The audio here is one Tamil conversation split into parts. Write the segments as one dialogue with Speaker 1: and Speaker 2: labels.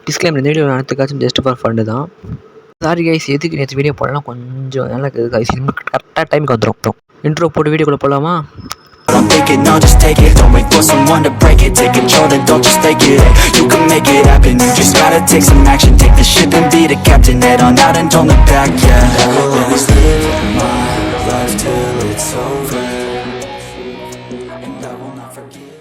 Speaker 1: டிஸ்க்ளைமர் இந்த வீடியோ நடத்துக்காச்சும் ஜஸ்ட் ஃபார் ஃபண்டு தான். சாரி கைஸ், எதுக்கு நேற்று வீடியோ போடலாம் கொஞ்சம் நல்லா இருக்குது கைஸ். கரெக்டாக டைமுக்கு வந்துடும். இன்ட்ரோ போட்டு வீடியோக்குள்ளே போகலாமா?
Speaker 2: I'm thinking, no, just take it. Don't wait for someone to break it. Take control, then don't just take it. Hey, you can make it happen. You just gotta take some action. Take the ship and be the captain. Head on out and don't look back, yeah. I will always live my life till it's over, and I will not forgive.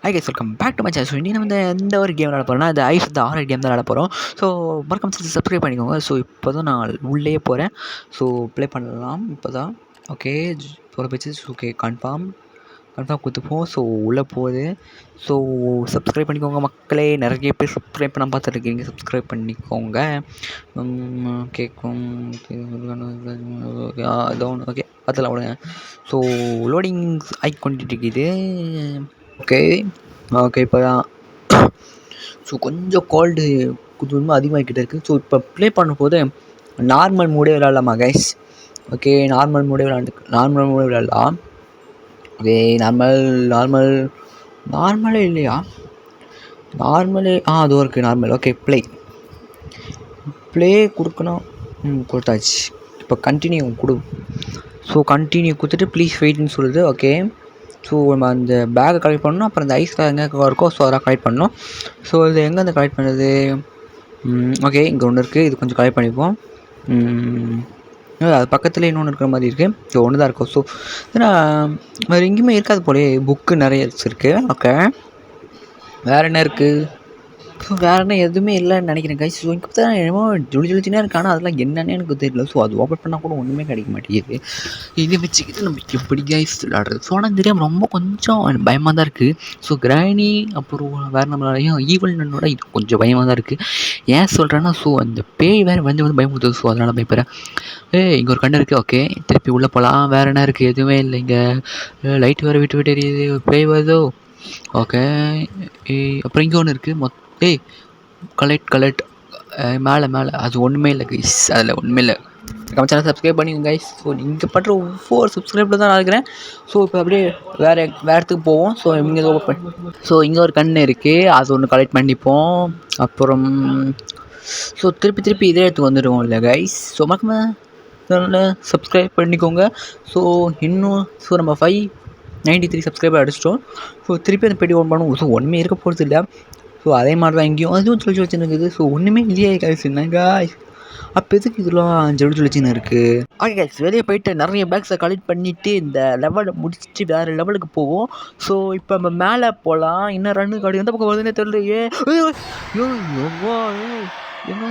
Speaker 1: Hi guys, welcome back to my channel. So இன்றைக்கி நம்ம எந்த ஒரு கேம் விளாட போகிறோம்னா இந்த ஐஸ் த ஹாரர் கேம் தான் விளாட போகிறோம். ஸோ மறக்காம சப்ஸ்கிரைப் பண்ணிக்கோங்க. ஸோ இப்போ தான் நான் உள்ளே போகிறேன். ஸோ ப்ளே பண்ணலாம் இப்போ தான். ஓகே போகிற பேச்சு. Okay confirm கொடுத்துப்போம். ஸோ உள்ளே போகுது. ஸோ சப்ஸ்கிரைப் பண்ணிக்கோங்க மக்களே. நிறைய பேர் சப்ஸ்கிரைப் பண்ண பார்த்துருக்கீங்க, சப்ஸ்கிரைப் பண்ணிக்கோங்க. கேட்கும் ஓகே பார்த்துலாம் விடுங்க. ஸோ லோடிங் ஆகி கொண்டுட்டு இருக்குது. ஓகே இப்போ தான். ஸோ கொஞ்சம் கோல்டு கொஞ்சமாக அதிகமாகிக்கிட்டே இருக்குது. ஸோ இப்போ ப்ளே பண்ணும்போது நார்மல் மூடே விளாட்லாமா கைஸ்? ஓகே நார்மல் மூடே விளாட்லாம். ஓகே நார்மலே இல்லையா? நார்மலே அதுவும் இருக்குது நார்மல். ஓகே ப்ளே கொடுக்கணும். கொடுத்தாச்சு. இப்போ கண்டினியூ கொடு. ஸோ கண்டினியூ கொடுத்துட்டு ப்ளீஸ் வெயிட்னு சொல்லுது. ஓகே ஸோ நம்ம அந்த பேக்கை கலெக்ட் பண்ணணும். அப்புறம் அந்த ஐஸ் எங்கே இருக்கோ ஸோ அதெல்லாம் கலெக்ட் பண்ணணும். ஸோ இது எங்கேருந்து கலெக்ட் பண்ணுறது? ஓகே இங்கே ஒன்று இருக்குது, இது கொஞ்சம் கலெக்ட் பண்ணிப்போம். அது பக்கத்தில் இன்னொன்று இருக்கிற மாதிரி இருக்குது. ஸோ ஒன்று தான் இருக்கும். ஸோ ஏன்னா வேறு எங்கேயுமே இருக்காது போலே. புக்கு நிறைய இருக்குது. ஓகே வேறு என்ன இருக்குது? ஸோ வேறு என்ன எதுவுமே இல்லைன்னு நினைக்கிறேன் கைஸ். ஸோ இங்கே தான் என்னமோ ஜொலிச்சினே இருக்கு. ஆனால் அதெல்லாம் என்னென்னு எனக்கு தெரியல. ஸோ அது ஓப்பன் பண்ணால் கூட ஒன்றுமே கிடைக்க மாட்டேங்குது. இதை வச்சுக்கிட்டு நம்ம எப்படி கைஸ் விளாடுறது? ஸோ ஆனால் தெரியாமல் ரொம்ப கொஞ்சம் பயமாக தான் இருக்குது. ஸோ கிராணி அப்புறம் வேறு நம்மளாலையும் ஈவல் நன்னோட இது கொஞ்சம் பயமாக தான் இருக்குது. ஏன் சொல்கிறேன்னா ஸோ அந்த பேய் வேறு வந்து பயமுறுத்துது. ஸோ அதனால் பயப்படுறேன். இங்கே ஒரு கண்ணு இருக்குது. ஓகே திருப்பி உள்ளே போகலாம். வேறு என்ன இருக்குது? எதுவுமே இல்லை. இங்கே லைட் வேறு விட்டு எரியுது. பேய் வருதோ? ஓகே அப்புறம் இங்கே ஒன்று இருக்குது. கலெக்ட் மேலே அது ஒன்றுமே இல்லை கைஸ். அதில் ஒன்றுமே இல்லை. நம்ம சேனல் சப்ஸ்கிரைப் பண்ணிக்கோங்க கைஸ். ஸோ நீங்கள் பண்ணுற ஒவ்வொரு சப்ஸ்கிரைப்பில் தான் நான் இருக்கிறேன். ஸோ இப்போ அப்படியே வேறு இடத்துக்கு போவோம். ஸோ இங்கே ஓப்பன். ஸோ இங்கே ஒரு கண்ணு இருக்குது, அது ஒன்று கலெக்ட் பண்ணிப்போம். அப்புறம் ஸோ திருப்பி இதே இடத்துக்கு வந்துடுவோம் இல்லை கைஸ். ஸோ மறக்காம சப்ஸ்கிரைப் பண்ணிக்கோங்க. ஸோ இன்னும் நம்ம 593 சப்ஸ்கிரைபர் அடிச்சிட்டோம். ஸோ திருப்பி அந்த பெட்டி ஓன் பண்ணுவோம். ஸோ ஒன்றுமே இருக்க போகிறது இல்லை. ஸோ அதே மாதிரி தான் எங்கேயும் அதுவும் வச்சுருக்குது. ஸோ ஒன்றுமே இல்லையே கைஸ். என்ன கைஸ் அப்போ எதுக்கு இதெல்லாம் ஜொலிச்சின்னு இருக்குது? ஓகே கைஸ், வெளியே போயிட்டு நிறைய பேக்ஸை கலெக்ட் பண்ணிவிட்டு இந்த லெவலை முடிச்சுட்டு வேறு லெவலுக்கு போவோம். ஸோ இப்போ நம்ம மேலே போகலாம். இன்னும் ரன்னு கார்டு எந்த பக்கம் வருதுன்னே தெரியலையே. என்ன